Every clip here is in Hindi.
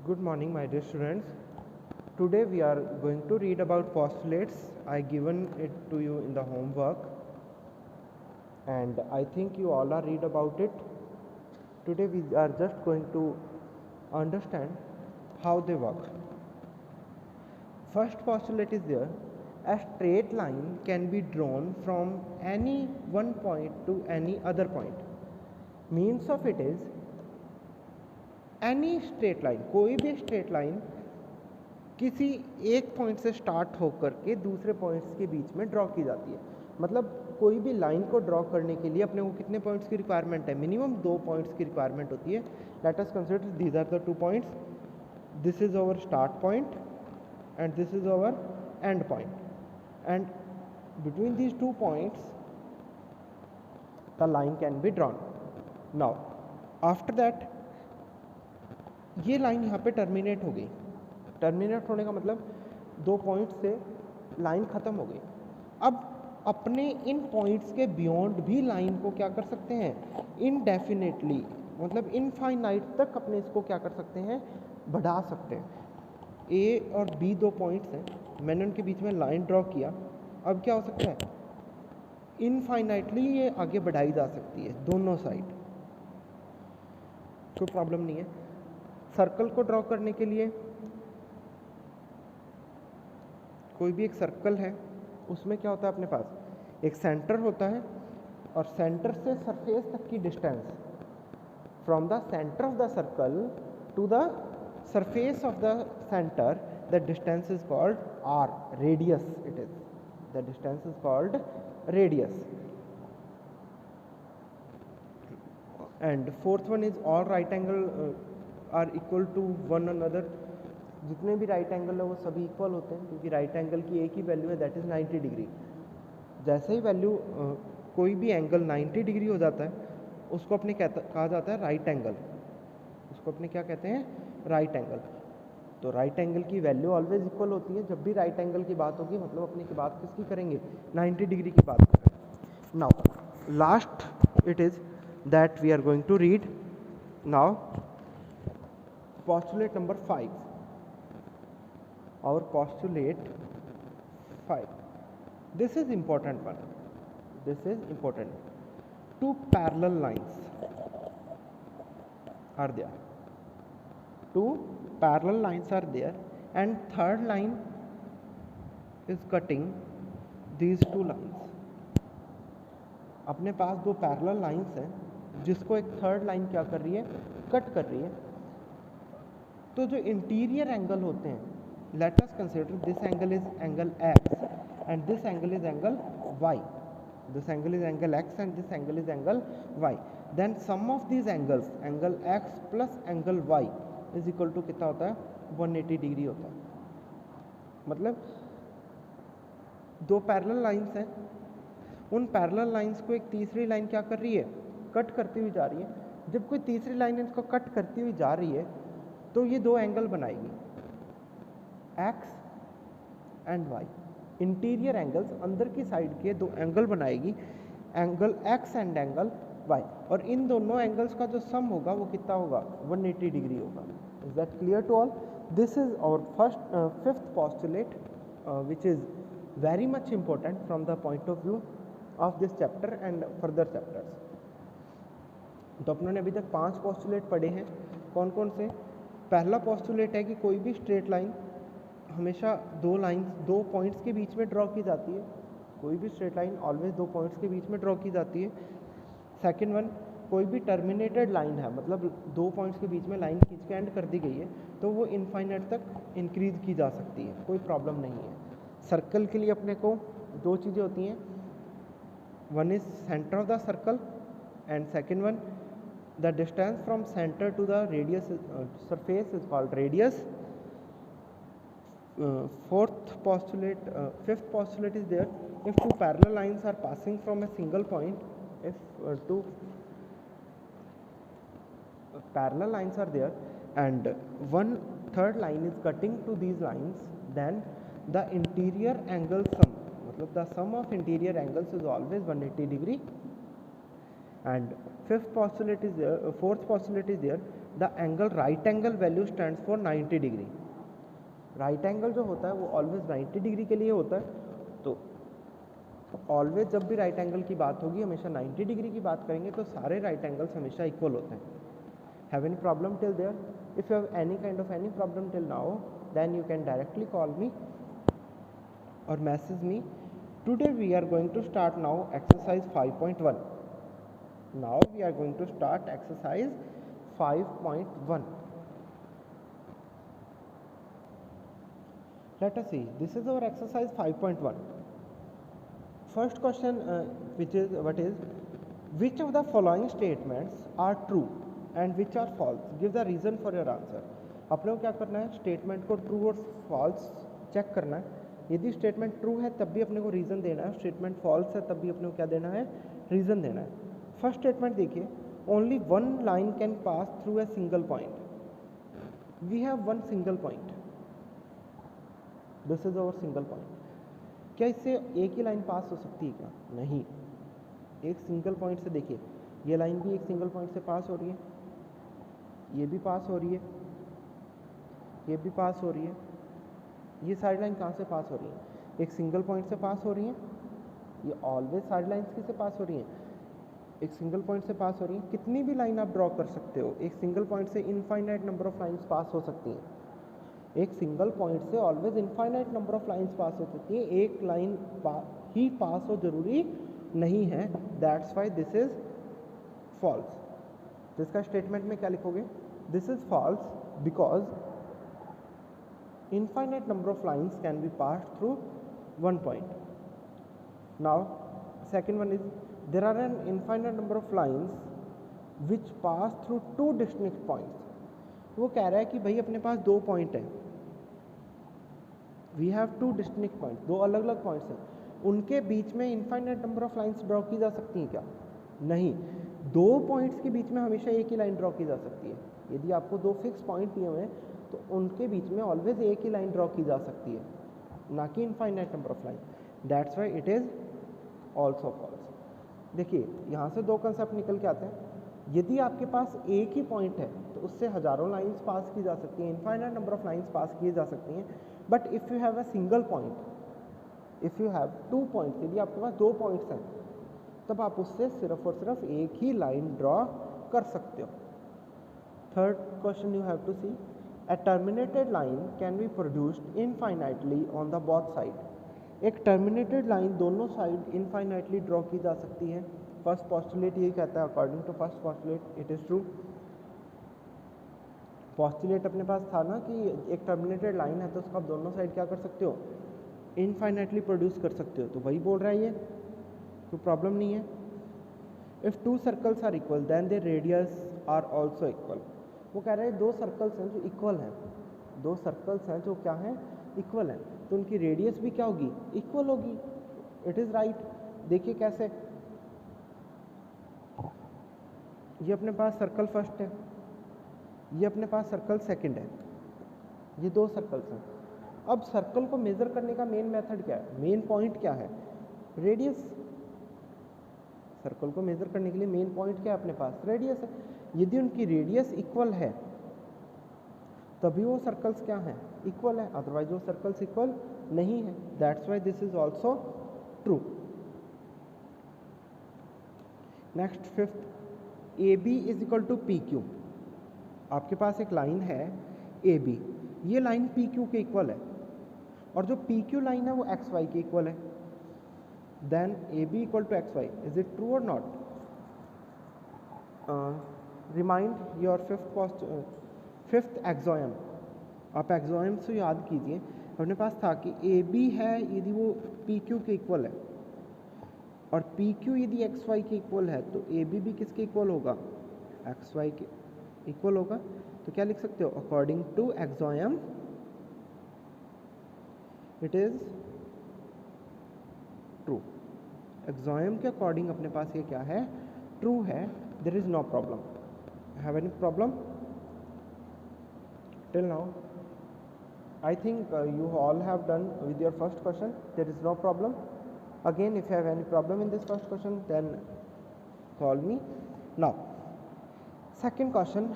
Good morning, my dear students. Today we are going to read about postulates. I given it to you in the homework, and I think you all are read about it. Today we are just going to understand how they work. First postulate is there. A straight line can be drawn from any one point to any other point. Means of it is any straight line, कोई भी स्ट्रेट लाइन किसी एक पॉइंट से स्टार्ट होकर के दूसरे पॉइंट्स के बीच में ड्रॉ की जाती है. मतलब कोई भी लाइन को ड्रॉ करने के लिए अपने को कितने पॉइंट्स की रिक्वायरमेंट है? मिनिमम 2 पॉइंट्स की रिक्वायरमेंट होती है. Let us consider these are the 2 points. This is our start point and this is our end point, and between these 2 points the line can be drawn. Now after that ये लाइन यहाँ पे टर्मिनेट हो गई. टर्मिनेट होने का मतलब 2 पॉइंट से लाइन ख़त्म हो गई. अब अपने इन पॉइंट्स के बियॉन्ड भी लाइन को क्या कर सकते हैं? इनडेफिनेटली, मतलब इनफाइनाइट तक अपने इसको क्या कर सकते हैं? बढ़ा सकते हैं. ए और बी 2 पॉइंट्स हैं, मैंने उनके बीच में लाइन ड्रॉ किया. अब क्या हो सकता है? इनफाइनाइटली ये आगे बढ़ाई जा सकती है दोनों साइड, कोई प्रॉब्लम नहीं है. सर्कल को ड्रॉ करने के लिए कोई भी एक सर्कल है, उसमें क्या होता है? अपने पास एक सेंटर होता है और सेंटर से सरफेस तक की distance, from the centre of the circle to the surface of the centre, the distance is called r, radius. It is the distance is called radius. And fourth one is all right angle are equal to one another. जितने भी राइट एंगल है वो सभी इक्वल होते हैं, क्योंकि राइट एंगल की एक ही वैल्यू है, दैट इज़ 90 डिग्री. जैसे ही वैल्यू कोई भी एंगल 90 डिग्री हो जाता है, उसको अपने कहा जाता है राइट एंगल. उसको अपने क्या कहते हैं? Right angle. तो राइट एंगल की वैल्यू ऑलवेज इक्वल होती है. जब भी राइट एंगल की बात होगी, मतलब अपने की बात किसकी करेंगे? 90 डिग्री की बात करेंगे. Now last it is that we are going to read now postulate number 5. Our postulate 5. This is important one. This is important. 2 parallel lines are there. 2 parallel lines are there, and third line is cutting these 2 lines. अपने पास 2 parallel lines हैं, जिसको एक थर्ड लाइन क्या कर रही है? कट कर रही है. तो जो इंटीरियर एंगल होते हैं, let us consider this angle is angle x and this angle is angle y. This angle is angle x and this angle is angle y. Then sum of these angles, angle x plus angle y is equal to कितना होता है? 180 डिग्री होता है. मतलब 2 पैरेलल लाइंस हैं, उन पैरेलल लाइंस को एक तीसरी लाइन क्या कर रही है? कट करती हुई जा रही है. जब कोई तीसरी लाइन इसको कट करती हुई जा रही है, तो ये 2 एंगल बनाएगी, x and y. Interior angles, अंदर की साइड के 2 एंगल बनाएगी, angle x and angle y. और इन दोनों एंगल्स का जो सम होगा वो कितना होगा? 180 डिग्री होगा. Is that clear to all? This is our fifth postulate which is very much important from the point of view of this chapter and further chapters. तो अपनों ने अभी तक 5 postulate पढ़े हैं. कौन कौन से? पहला postulate है कि कोई भी स्ट्रेट लाइन हमेशा 2 पॉइंट्स के बीच में ड्रॉ की जाती है. कोई भी स्ट्रेट लाइन ऑलवेज 2 पॉइंट्स के बीच में ड्रॉ की जाती है. सेकेंड वन, कोई भी टर्मिनेटेड लाइन है, मतलब 2 पॉइंट्स के बीच में लाइन खींच के एंड कर दी गई है, तो वो इनफाइनाइट तक इंक्रीज की जा सकती है, कोई प्रॉब्लम नहीं है. सर्कल के लिए अपने को 2 चीज़ें होती हैं. One is centre of the circle and second one the distance from center to the radius surface is called radius. Fifth postulate is there. If 2 parallel lines are passing from a single point, if 2 parallel lines are there and one third line is cutting to these lines, then the interior angle sum, मतलब the sum of interior angles is always 180 degree. And fourth postulate is there. The angle right angle value stands for 90 degree. Right angle जो होता है वो ऑलवेज 90 डिग्री के लिए होता है, तो ऑलवेज जब भी राइट एंगल की बात होगी हमेशा 90 डिग्री की बात करेंगे, तो सारे राइट एंगल्स हमेशा इक्वल होते हैं। Have any problem till there? If you have any kind of any problem till now, then you can directly call me or message me. Today we are going to start now exercise 5.1. Now we are going to start exercise 5.1. Let us see, this is our exercise 5.1. First question which is which of the following statements are true and which are false? Give the reason for your answer. अपने को क्या करना है, स्टेटमेंट को ट्रू और फॉल्स चेक करना है। यदि स्टेटमेंट ट्रू है तब भी अपने को रीज़न देना है, स्टेटमेंट फॉल्स है तब भी अपने को क्या देना है, रीज़न देना है। फर्स्ट स्टेटमेंट देखिए, only one line can pass through a single point. We have one single point, this is our single point. क्या इससे एक ही लाइन पास हो सकती है क्या? नहीं। एक सिंगल पॉइंट से देखिए, ये लाइन भी एक सिंगल पॉइंट से पास हो रही है, ये भी पास हो रही है, ये भी पास हो रही है। ये सारी लाइन कहाँ से पास हो रही है? एक सिंगल पॉइंट से पास हो रही है। ये ऑलवेज सारी लाइन्स किससे पास हो रही हैं? एक सिंगल पॉइंट से पास हो रही है। कितनी भी लाइन आप ड्रॉ कर सकते हो, एक सिंगल पॉइंट से infinite number of lines pass हो सकती हैं। एक सिंगल पॉइंट से always infinite number of lines pass हो सकती है, एक लाइन ही पास हो जरूरी नहीं है। That's why this is false. तो इसका स्टेटमेंट में क्या लिखोगे? This is false because infinite number of lines can be passed through one point. Now second one is there are an infinite number of lines which pass through two distinct points. वो कह रहा है कि भाई अपने पास दो पॉइंट है, we have two distinct point, दो अलग अलग पॉइंट्स हैं, उनके बीच में infinite number of lines draw की जा सकती हैं क्या? नहीं। दो पॉइंट्स के बीच में हमेशा एक ही लाइन ड्रॉ की जा सकती है। यदि आपको दो फिक्स पॉइंट दिए हुए हैं तो उनके बीच में ऑलवेज एक ही लाइन ड्रॉ की जा सकती है, ना कि infinite number of line. That's why it is also false. देखिए यहाँ से दो कंसेप्ट निकल के आते हैं। यदि आपके पास एक ही पॉइंट है तो उससे हज़ारों लाइंस पास की जा सकती हैं, infinite number of lines pass की जा सकती हैं। But if you have a single point, if you have two points, यदि आपके पास दो पॉइंट्स हैं तब आप उससे सिर्फ और सिर्फ एक ही लाइन ड्रॉ कर सकते हो। Third question you have to see, a terminated line can be produced infinitely on the both side। एक terminated line दोनों साइड infinitely ड्रॉ की जा सकती है। फर्स्ट पॉस्टुलेट यही कहता है, according to first postulate it is true. Postulate अपने पास था ना कि एक टर्मिनेटेड लाइन है तो उसका आप दोनों साइड क्या कर सकते हो, इनफाइनाइटली प्रोड्यूस कर सकते हो। तो वही बोल रहा है ये, कोई प्रॉब्लम नहीं है। If two circles are equal then their radius are also equal. वो कह रहे हैं दो सर्कल्स हैं जो इक्वल हैं, दो सर्कल्स हैं जो क्या हैं, इक्वल हैं, तो उनकी रेडियस भी क्या होगी, इक्वल होगी। It is right. देखिए कैसे, ये अपने पास सर्कल फर्स्ट है, ये अपने पास सर्कल सेकंड है, ये दो सर्कल्स हैं। अब सर्कल को मेज़र करने का मेन मेथड क्या है, मेन पॉइंट क्या है, रेडियस। सर्कल को मेज़र करने के लिए मेन पॉइंट क्या है अपने पास, रेडियस है। यदि उनकी रेडियस इक्वल है तभी वो सर्कल्स क्या हैं, इक्वल है, अदरवाइज वो सर्कल्स इक्वल नहीं है। That's why this is also true. Next fifth, A B is equal to P Q. आपके पास एक लाइन है ए बी, ये लाइन पी क्यू के इक्वल है और जो पी क्यू लाइन है वो एक्स वाई के इक्वल है। Then A B equal to X Y, is it true or not? Remind your fifth axiom. आप एक्सोयम से याद कीजिए, अपने पास था कि ए बी है यदि वो पी क्यू के इक्वल है और पी क्यू यदि एक्स वाई के इक्वल है तो ए बी भी किसके इक्वल होगा, एक्स वाई के इक्वल होगा। तो क्या लिख सकते हो, according to axiom it is true. Axiom के अकॉर्डिंग अपने पास ये क्या है, ट्रू है। There is no problem. Have any problem till now? I think you all have done with your first question. There is no problem. Again, if you have any problem in this first question, then call me. Now, second question.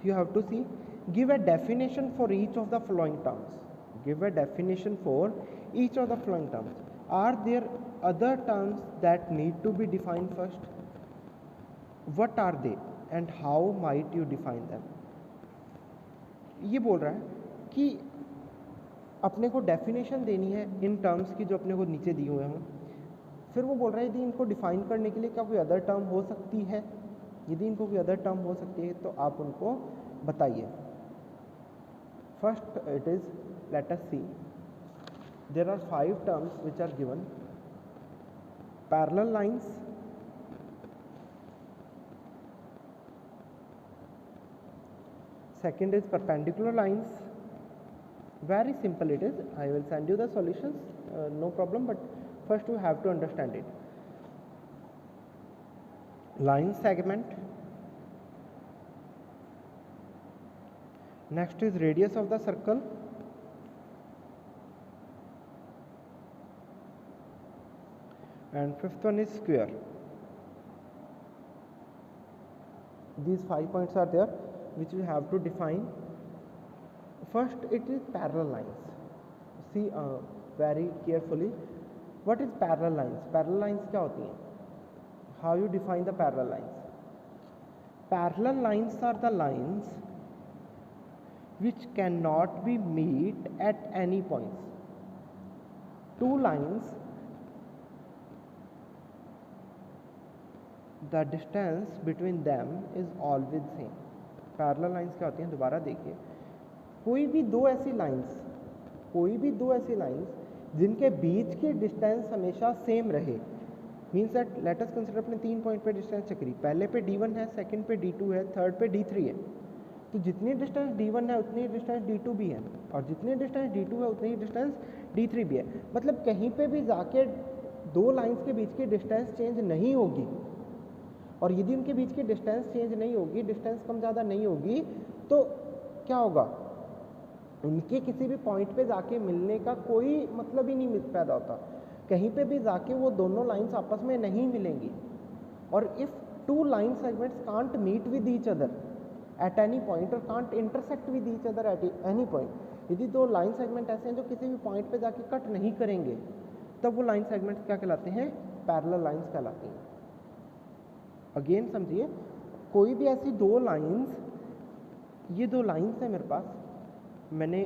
you have to see, give a definition for each of the following terms. Give a definition for each of the following terms. Are there other terms that need to be defined first? What are they and how might you define them? ये बोल रहा है कि अपने को डेफिनेशन देनी है इन टर्म्स की जो अपने को नीचे दिए हुए हों. फिर वो बोल रहा है यदि इनको डिफाइन करने के लिए क्या कोई अदर टर्म हो सकती है, यदि इनको कोई अदर टर्म हो सकती है तो आप उनको बताइए. First it is, let us see, there are 5 terms which are given. Parallel lines, second is perpendicular lines. Very simple it is. I will send you the solutions, no problem, but first you have to understand it. Line segment, next is radius of the circle, and fifth one is square. These 5 points are there which we have to define. First it is parallel lines. See very carefully, what is parallel lines? Parallel lines क्या होती हैं? How you define the parallel lines? Parallel lines are the lines which cannot be meet at any points. Two lines, the distance between them is always same. Parallel lines क्या होती हैं? दोबारा देखिए, कोई भी दो ऐसी लाइंस जिनके बीच की डिस्टेंस हमेशा सेम रहे, means that let us consider अपने 3 पॉइंट पे डिस्टेंस चेक करी. पहले पे D1 है, सेकंड पे D2 है, थर्ड पे D3 है. तो जितनी डिस्टेंस D1 है उतनी डिस्टेंस D2 भी है, और जितनी डिस्टेंस D2 है उतनी ही डिस्टेंस D3 भी है. मतलब कहीं पे भी जाके दो लाइंस के बीच की डिस्टेंस चेंज नहीं होगी, और यदि उनके बीच की डिस्टेंस चेंज नहीं होगी, डिस्टेंस कम ज़्यादा नहीं होगी, तो क्या होगा? उनके किसी भी पॉइंट पे जाके मिलने का कोई मतलब ही नहीं पैदा होता. कहीं पे भी जाके वो दोनों लाइंस आपस में नहीं मिलेंगी. और if two line segments can't meet with each other at any point or can't intersect with each other at any point, यदि दो लाइन सेगमेंट ऐसे हैं जो किसी भी पॉइंट पे जाके कट नहीं करेंगे, तब वो लाइन सेगमेंट्स क्या कहलाते हैं? पैरेलल लाइंस कहलाती हैं. अगेन समझिए, कोई भी ऐसी दो लाइंस, ये दो लाइंस हैं मेरे पास, मैंने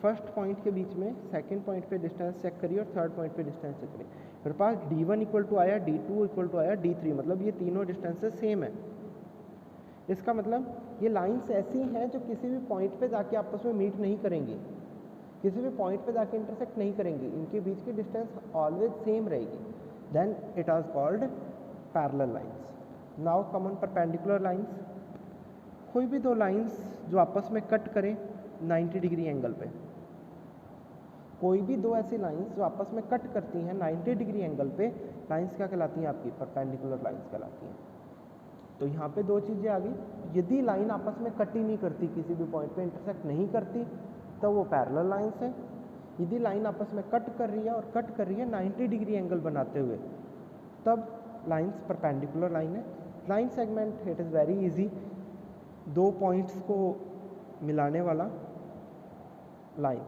फर्स्ट पॉइंट के बीच में सेकंड पॉइंट पे डिस्टेंस चेक करी और थर्ड पॉइंट पे डिस्टेंस चेक करी. मेरे पास D1 इक्वल टू आया, D2 इक्वल टू आया, D3, मतलब ये तीनों डिस्टेंसेस सेम है. इसका मतलब ये लाइंस ऐसी हैं जो किसी भी पॉइंट पे जाके आपस में मीट नहीं करेंगी, किसी भी पॉइंट पे जाके इंटरसेक्ट नहीं करेंगी, इनके बीच की डिस्टेंस ऑलवेज सेम रहेगी. Then it was called parallel lines. Now come on perpendicular lines. कोई भी दो लाइंस जो आपस में कट करें 90 डिग्री एंगल पे, कोई भी दो ऐसी लाइंस जो आपस में कट करती हैं 90 डिग्री एंगल पे, लाइंस क्या कहलाती हैं? आपकी परपेंडिकुलर लाइंस कहलाती हैं. तो यहाँ पे दो चीज़ें आ गई. यदि लाइन आपस में कट ही नहीं करती, किसी भी पॉइंट पे इंटरसेक्ट नहीं करती, तो वो पैरेलल लाइंस है. यदि लाइन आपस में कट कर रही है और कट कर रही है 90 डिग्री एंगल बनाते हुए, तब लाइंस परपेंडिकुलर लाइन है. Line segment, it is very easy. दो पॉइंट्स को मिलाने वाला लाइन,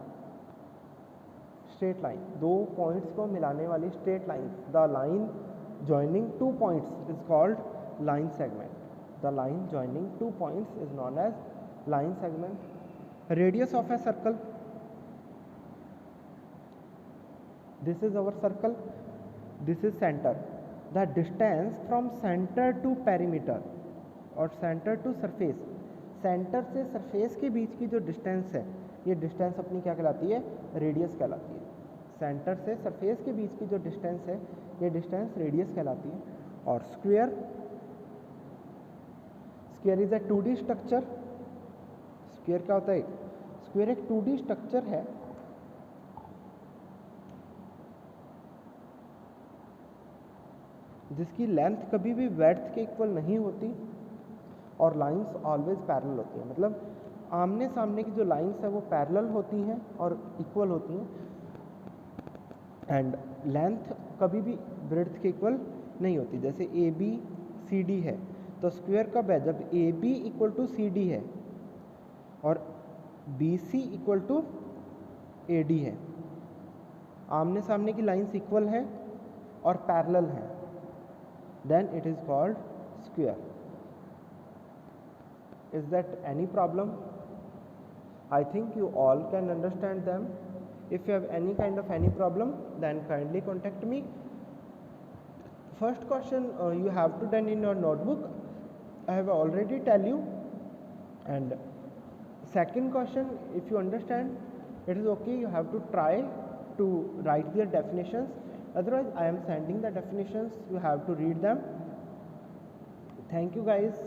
स्ट्रेट लाइन, दो पॉइंट्स को मिलाने वाली straight line. The line joining two points is called line segment. The line joining two points is known as line segment. Radius of a circle, this is our circle, this is center. The distance from center to perimeter और center to surface, center से surface के बीच की जो distance है, ये distance अपनी क्या कहलाती है? Radius कहलाती है. center से surface के बीच की जो distance है, ये distance radius कहलाती है. और square, square is a 2D structure. Square क्या होता है? स्क्वायर एक 2D स्ट्रक्चर है जिसकी लेंथ कभी भी ब्रेड्थ के इक्वल नहीं होती और लाइंस ऑलवेज पैरेलल होती हैं. मतलब आमने सामने की जो लाइंस है वो पैरेलल होती हैं और इक्वल होती हैं, एंड लेंथ कभी भी ब्रेड्थ के इक्वल नहीं होती. जैसे AB CD है, तो स्क्वायर कब है? जब A B equal to C D है और B C equal to A D है, आमने सामने की लाइन्स इक्वल है और पैरेलल है, then it is called square. Is that any problem? I think you all can understand them. If you have any kind of any problem, then kindly contact me. First question you have to done in your notebook, I have already tell you. And second question, if you understand, it is okay, you have to try to write their definitions. Otherwise I am sending the definitions, you have to read them. Thank you guys.